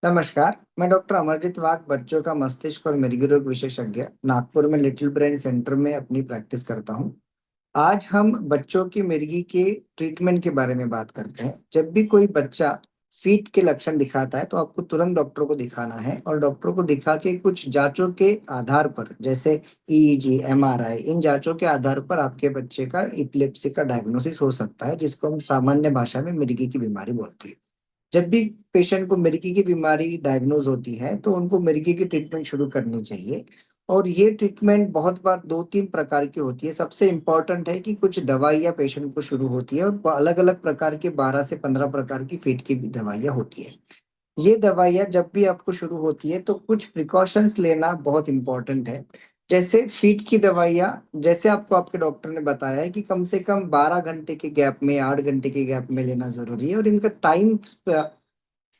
नमस्कार। मैं डॉक्टर अमरजीत वाघ, बच्चों का मस्तिष्क और मृगी रोग विशेषज्ञ, नागपुर में लिटिल ब्रेन सेंटर में अपनी प्रैक्टिस करता हूँ। आज हम बच्चों की मिर्गी के ट्रीटमेंट के बारे में बात करते हैं। जब भी कोई बच्चा फीट के लक्षण दिखाता है तो आपको तुरंत डॉक्टर को दिखाना है, और डॉक्टर को दिखा के कुछ जांचों के आधार पर, जैसे ईईजी, एमआरआई, इन जांचों के आधार पर आपके बच्चे का इपिलेप्सी का डायग्नोसिस हो सकता है, जिसको हम सामान्य भाषा में मिर्गी की बीमारी बोलते हैं। जब भी पेशेंट को मिर्गी की बीमारी डायग्नोज होती है तो उनको मिर्गी की ट्रीटमेंट शुरू करनी चाहिए। और ये ट्रीटमेंट बहुत बार 2-3 प्रकार की होती है। सबसे इम्पोर्टेंट है कि कुछ दवाइयाँ पेशेंट को शुरू होती है, और अलग-अलग प्रकार के 12 से 15 प्रकार की फीट की भी दवाइयाँ होती है। ये दवाइयाँ जब भी आपको शुरू होती है तो कुछ प्रिकॉशंस लेना बहुत इम्पोर्टेंट है। जैसे फीट की दवाइयाँ, जैसे आपको आपके डॉक्टर ने बताया है कि कम से कम 12 घंटे के गैप में, 8 घंटे के गैप में लेना ज़रूरी है, और इनका टाइम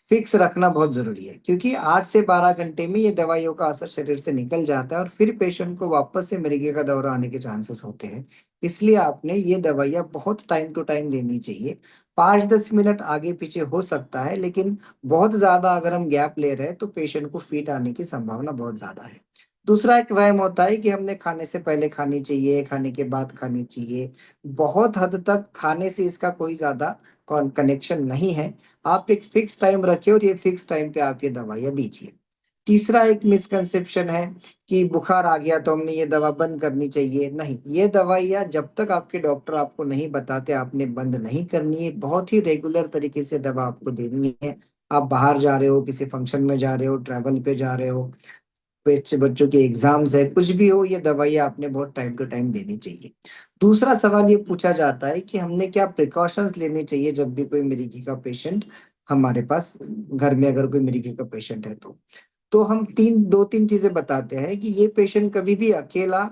फिक्स रखना बहुत ज़रूरी है, क्योंकि 8 से 12 घंटे में ये दवाइयों का असर शरीर से निकल जाता है और फिर पेशेंट को वापस से मिर्गी का दौरा आने के चांसेस होते हैं। इसलिए आपने ये दवाइयाँ बहुत टाइम टू टाइम देनी चाहिए। 5-10 मिनट आगे-पीछे हो सकता है, लेकिन बहुत ज़्यादा अगर हम गैप ले रहे हैं तो पेशेंट को फिट आने की संभावना बहुत ज़्यादा है। दूसरा एक वहम होता है कि हमने खाने से पहले खानी चाहिए, खाने के बाद खानी चाहिए। बहुत हद तक खाने से इसका कोई ज़्यादा कनेक्शन नहीं है। आप एक फिक्स टाइम रखिए और ये फिक्स टाइम पे आप ये दवाइयाँ दीजिए। तीसरा एक मिसकंसेप्शन है कि बुखार आ गया तो हमने ये दवा बंद करनी चाहिए। नहीं, ये दवाइयाँ जब तक आपके डॉक्टर आपको नहीं बताते आपने बंद नहीं करनी है। बहुत ही रेगुलर तरीके से दवा आपको देनी है। आप बाहर जा रहे हो, किसी फंक्शन में जा रहे हो, ट्रैवल पे जा रहे हो, बच्चों के एग्ज़ाम्स है, कुछ भी हो, ये दवाइयाँ आपने बहुत टाइम टू टाइम देनी चाहिए। दूसरा सवाल ये पूछा जाता है कि हमने क्या प्रिकॉशंस लेने चाहिए जब भी कोई मिर्गी का पेशेंट हमारे पास घर में, अगर कोई मिर्गी का पेशेंट है तो। तो हम 2-3 चीज़ें बताते हैं कि ये पेशेंट कभी भी अकेला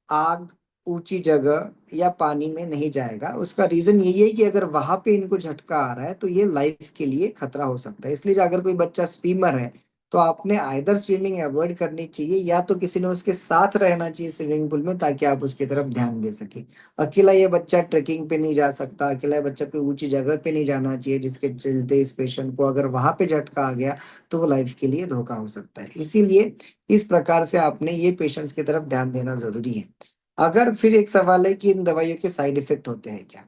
आग, ऊँची जगह या पानी में नहीं जाएगा। उसका रीज़न यही है कि अगर वहाँ पे इनको झटका आ रहा है तो ये लाइफ़ के लिए खतरा हो सकता है। इसलिए अगर कोई बच्चा स्विमर है तो आपने आइदर स्विमिंग अवॉइड करनी चाहिए, या तो किसी ने उसके साथ रहना चाहिए स्विमिंग पूल में, ताकि आप उसकी तरफ ध्यान दे सकें। अकेला ये बच्चा ट्रेकिंग पे नहीं जा सकता, अकेला ये बच्चा कोई ऊँची जगह पे नहीं जाना चाहिए, जिसके चलते इस पेशेंट को अगर वहाँ पे झटका आ गया तो वो लाइफ़ के लिए धोखा हो सकता है। इसीलिए इस प्रकार से आपने ये पेशेंट्स की तरफ ध्यान देना ज़रूरी है। अगर फिर एक सवाल है कि इन दवाइयों के साइड इफ़ेक्ट होते हैं क्या?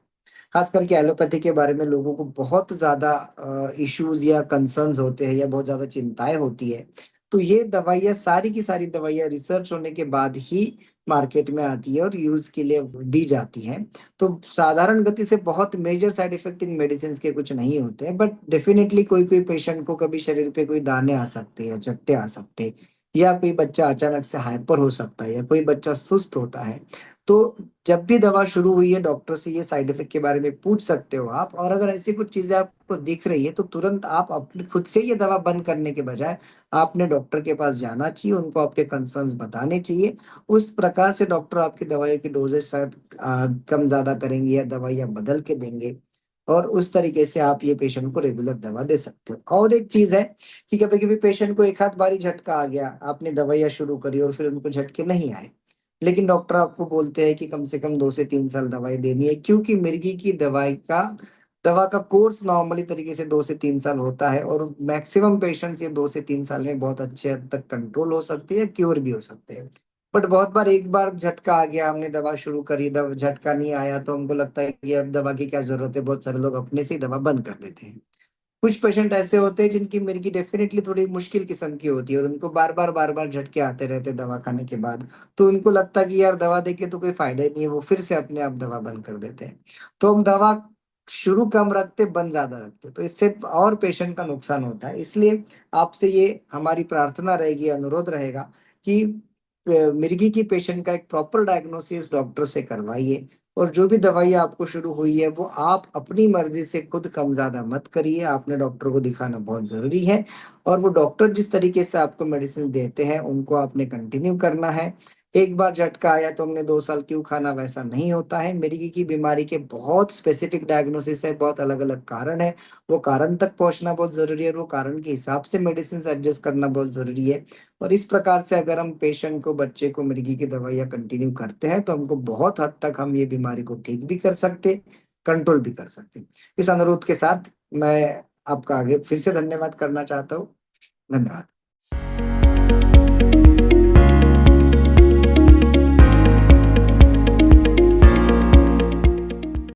खास करके एलोपैथी के बारे में लोगों को बहुत ज़्यादा इश्यूज़ या कंसर्न्स होते हैं, या बहुत ज़्यादा चिंताएँ होती है। तो ये दवाइयाँ, सारी की सारी दवाइयाँ रिसर्च होने के बाद ही मार्केट में आती है और यूज़ के लिए दी जाती हैं। तो साधारण गति से बहुत मेजर साइड इफ़ेक्ट इन मेडिसिन्स के कुछ नहीं होते हैं, बट डेफ़िनिटली कोई-कोई पेशेंट को कभी शरीर पे कोई दाने आ सकते हैं, चट्टे आ सकते हैं, या कोई बच्चा अचानक से हाइपर हो सकता है, या कोई बच्चा सुस्त होता है। तो जब भी दवा शुरू हुई है, डॉक्टर से ये साइड इफ़ेक्ट के बारे में पूछ सकते हो आप, और अगर ऐसी कुछ चीज़ें आपको दिख रही है तो तुरंत आप अपने खुद से ये दवा बंद करने के बजाय आपने डॉक्टर के पास जाना चाहिए, उनको आपके कंसर्न्स बताने चाहिए। उस प्रकार से डॉक्टर आपकी दवाइयों की डोज़ेज़ शायद कम-ज़्यादा करेंगे या दवाइयाँ बदल के देंगे, और उस तरीके से आप ये पेशेंट को रेगुलर दवा दे सकते हो। और एक चीज़ है कि कभी-कभी पेशेंट को एक आध बारी झटका आ गया, आपने दवाइयाँ शुरू करी और फिर उनको झटके नहीं आए। लेकिन डॉक्टर आपको बोलते हैं कि कम से कम 2 से 3 साल दवाई देनी है, क्योंकि मिर्गी की दवा का कोर्स नॉर्मली तरीके से 2 से 3 साल होता है, और मैक्सिमम पेशेंट्स ये 2 से 3 साल में बहुत अच्छे हद तक कंट्रोल हो सकते हैं, क्योर भी हो सकते हैं। बट बहुत बार एक बार झटका आ गया, हमने दवा शुरू करी, दव झटका नहीं आया तो हमको लगता है कि अब दवा की क्या ज़रूरत है, बहुत सारे लोग अपने से ही दवा बंद कर देते हैं। कुछ पेशेंट ऐसे होते हैं जिनकी मिर्गी डेफ़िनेटली थोड़ी मुश्किल किस्म की होती है, और उनको बार-बार झटके आते रहते हैं दवा खाने के बाद। तो उनको लगता है कि यार दवा दे के तो कोई फ़ायदा ही नहीं है, वो फिर से अपने आप दवा बंद कर देते हैं। तो हम दवा शुरू कम रखते, बंद ज़्यादा रखते, तो इससे और पेशेंट का नुकसान होता है। इसलिए आपसे ये हमारी प्रार्थना रहेगी, अनुरोध रहेगा कि मिर्गी की पेशेंट का एक प्रॉपर डायग्नोसिस डॉक्टर से करवाइए, और जो भी दवाइयाँ आपको शुरू हुई है, वो आप अपनी मर्ज़ी से खुद कम-ज़्यादा मत करिए, आपने डॉक्टर को दिखाना बहुत ज़रूरी है, और वो डॉक्टर जिस तरीके से आपको मेडिसिन देते हैं, उनको आपने कंटिन्यू करना है। एक बार झटका आया तो हमने 2 साल क्यों खाना, वैसा नहीं होता है। मिर्गी की बीमारी के बहुत स्पेसिफ़िक डायग्नोसिस है, बहुत अलग-अलग कारण है, वो कारण तक पहुँचना बहुत ज़रूरी है, और वो कारण के हिसाब से मेडिसिन्स एडजस्ट करना बहुत ज़रूरी है। और इस प्रकार से अगर हम पेशेंट को, बच्चे को मिर्गी की दवाइयाँ कंटिन्यू करते हैं, तो हमको बहुत हद तक हम ये बीमारी को ठीक भी कर सकते, कंट्रोल भी कर सकते। इस अनुरोध के साथ मैं आपका आगे फिर से धन्यवाद करना चाहता हूँ। धन्यवाद।